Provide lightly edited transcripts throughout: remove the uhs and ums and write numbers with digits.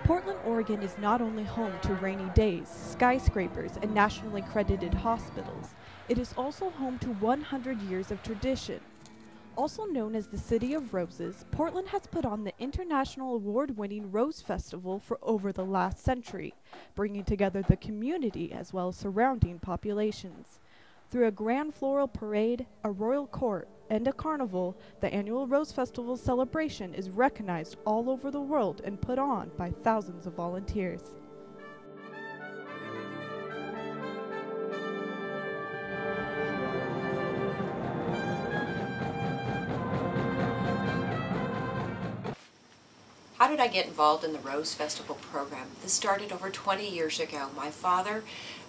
Portland, Oregon is not only home to rainy days, skyscrapers, and nationally credited hospitals, it is also home to 100 years of tradition. Also known as the City of Roses, Portland has put on the international award-winning Rose Festival for over the last century, bringing together the community as well as surrounding populations. Through a grand floral parade, a royal court, and a carnival, the annual Rose Festival celebration is recognized all over the world and put on by thousands of volunteers. How did I get involved in the Rose Festival program? This started over 20 years ago. My father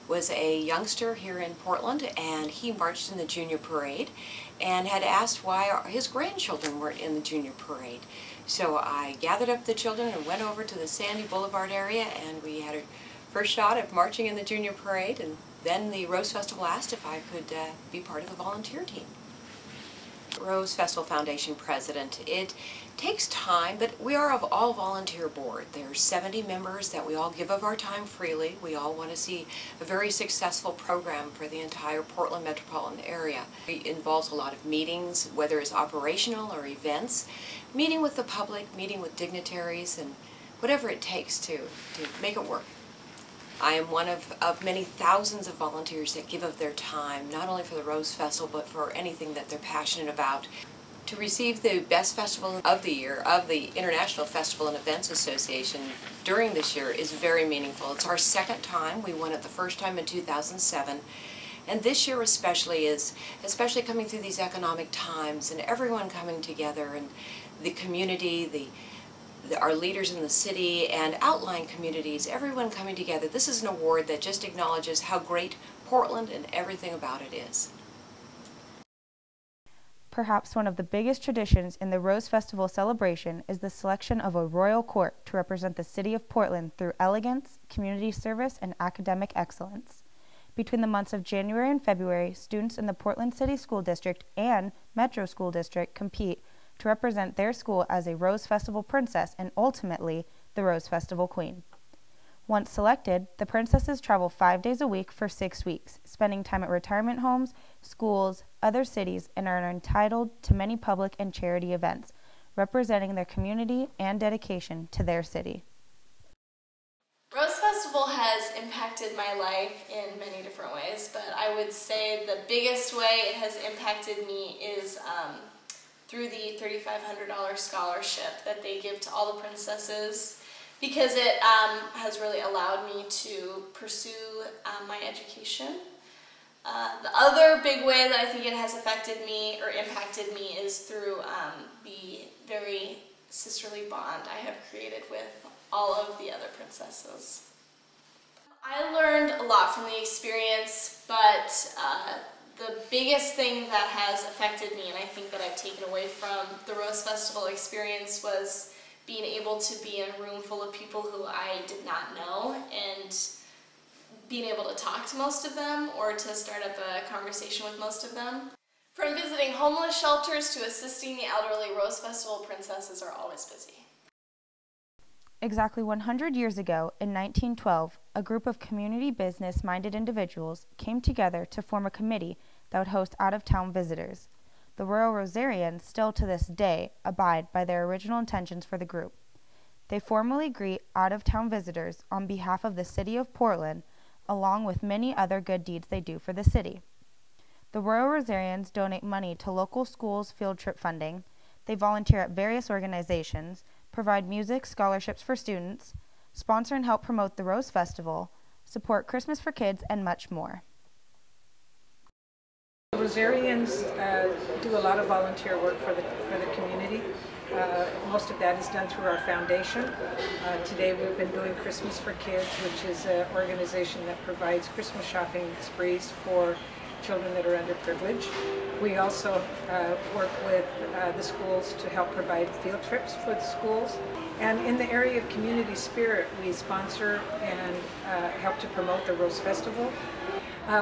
was a youngster here in Portland, and he marched in the junior parade and had asked why his grandchildren weren't in the junior parade. So I gathered up the children and went over to the Sandy Boulevard area, and we had a first shot at marching in the junior parade, and then the Rose Festival asked if I could be part of the volunteer team. Rose Festival Foundation president. It takes time, but we are of all volunteer board. There's 70 members that we all give of our time freely. We all want to see a very successful program for the entire Portland metropolitan area. It involves a lot of meetings, whether it's operational or events, meeting with the public, meeting with dignitaries, and whatever it takes to make it work. I am one of many thousands of volunteers that give of their time, not only for the Rose Festival, but for anything that they're passionate about. To receive the Best Festival of the Year of the International Festival and Events Association during this year is very meaningful. It's our second time. We won it the first time in 2007. And this year especially coming through these economic times and everyone coming together, and the community, our leaders in the city and outlying communities, everyone coming together. This is an award that just acknowledges how great Portland and everything about it is. Perhaps one of the biggest traditions in the Rose Festival celebration is the selection of a royal court to represent the city of Portland through elegance, community service, and academic excellence. Between the months of January and February, students in the Portland City School District and Metro School District compete to represent their school as a Rose Festival princess and ultimately the Rose Festival queen. Once selected, the princesses travel 5 days a week for 6 weeks, spending time at retirement homes, schools, other cities, and are entitled to many public and charity events, representing their community and dedication to their city. Rose Festival has impacted my life in many different ways, but I would say the biggest way it has impacted me is through the $3,500 scholarship that they give to all the princesses, because it has really allowed me to pursue my education. The other big way that I think it has affected me or impacted me is through the very sisterly bond I have created with all of the other princesses. I learned a lot from the experience, but the biggest thing that has affected me, and I think that I've taken away from the Rose Festival experience, was being able to be in a room full of people who I did not know and being able to talk to most of them or to start up a conversation with most of them. From visiting homeless shelters to assisting the elderly, Rose Festival princesses are always busy. Exactly 100 years ago, in 1912, a group of community business-minded individuals came together to form a committee that would host out-of-town visitors. The Royal Rosarians still to this day abide by their original intentions for the group. They formally greet out-of-town visitors on behalf of the city of Portland, along with many other good deeds they do for the city. The Royal Rosarians donate money to local schools' field trip funding. They volunteer at various organizations, provide music scholarships for students, sponsor and help promote the Rose Festival, support Christmas for kids, and much more. Rosarians do a lot of volunteer work for the community. Most of that is done through our foundation. Today we've been doing Christmas for Kids, which is an organization that provides Christmas shopping sprees for children that are underprivileged. We also work with the schools to help provide field trips for the schools. And in the area of community spirit, we sponsor and help to promote the Rose Festival.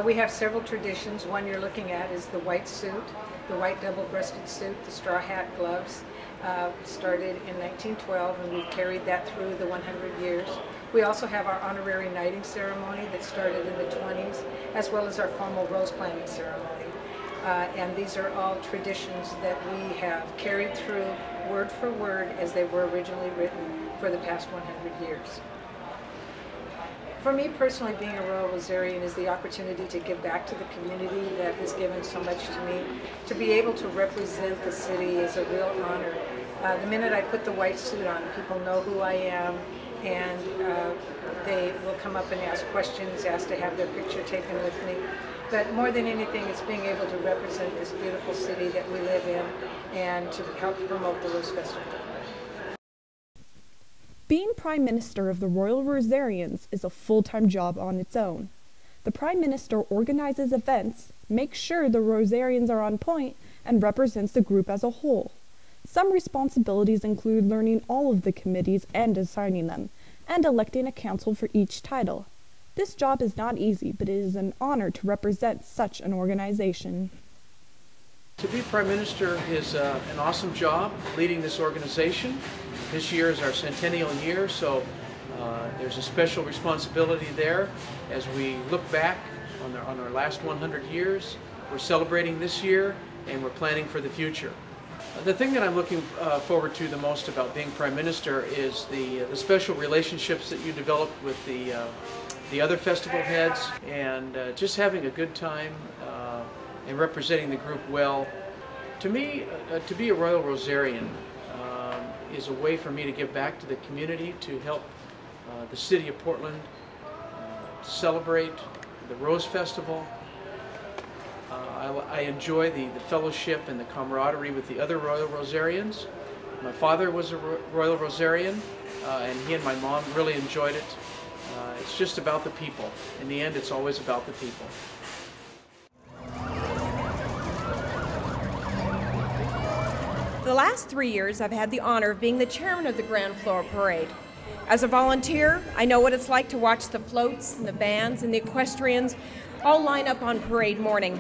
We have several traditions. One you're looking at is the white suit. the white double-breasted suit, the straw hat, gloves, started in 1912, and we've carried that through the 100 years. We also have our honorary knighting ceremony that started in the 20s, as well as our formal rose planting ceremony. And these are all traditions that we have carried through word for word as they were originally written for the past 100 years. For me personally, being a Royal Rosarian is the opportunity to give back to the community that has given so much to me. To be able to represent the city is a real honor. The minute I put the white suit on, people know who I am, and they will come up and ask questions, ask to have their picture taken with me. But more than anything, it's being able to represent this beautiful city that we live in and to help promote the Rose Festival. Being Prime Minister of the Royal Rosarians is a full-time job on its own. The Prime Minister organizes events, makes sure the Rosarians are on point, and represents the group as a whole. Some responsibilities include learning all of the committees and assigning them, and electing a council for each title. This job is not easy, but it is an honor to represent such an organization. To be Prime Minister is an awesome job leading this organization. This year is our centennial year, so there's a special responsibility there as we look back on our last 100 years. We're celebrating this year and we're planning for the future. The thing that I'm looking forward to the most about being Prime Minister is the special relationships that you develop with the other festival heads, and just having a good time and representing the group well. To me, to be a Royal Rosarian is a way for me to give back to the community, to help the city of Portland celebrate the Rose Festival. I enjoy the fellowship and the camaraderie with the other Royal Rosarians. My father was a Royal Rosarian, and he and my mom really enjoyed it. It's just about the people. In the end, it's always about the people. The last 3 years, I've had the honor of being the chairman of the Grand Floral Parade. As a volunteer, I know what it's like to watch the floats and the bands and the equestrians all line up on parade morning,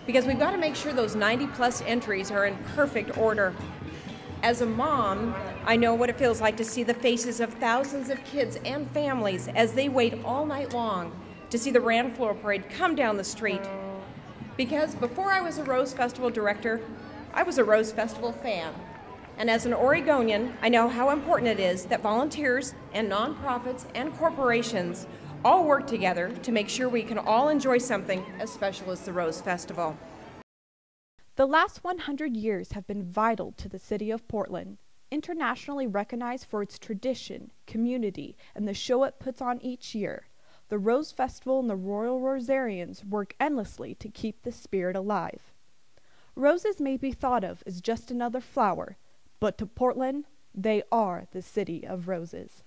because we've got to make sure those 90-plus entries are in perfect order. As a mom, I know what it feels like to see the faces of thousands of kids and families as they wait all night long to see the Grand Floral Parade come down the street. Because before I was a Rose Festival director, I was a Rose Festival fan. And as an Oregonian, I know how important it is that volunteers and nonprofits and corporations all work together to make sure we can all enjoy something as special as the Rose Festival. The last 100 years have been vital to the city of Portland, internationally recognized for its tradition, community, and the show it puts on each year. The Rose Festival and the Royal Rosarians work endlessly to keep the spirit alive. Roses may be thought of as just another flower, but to Portland, they are the city of roses.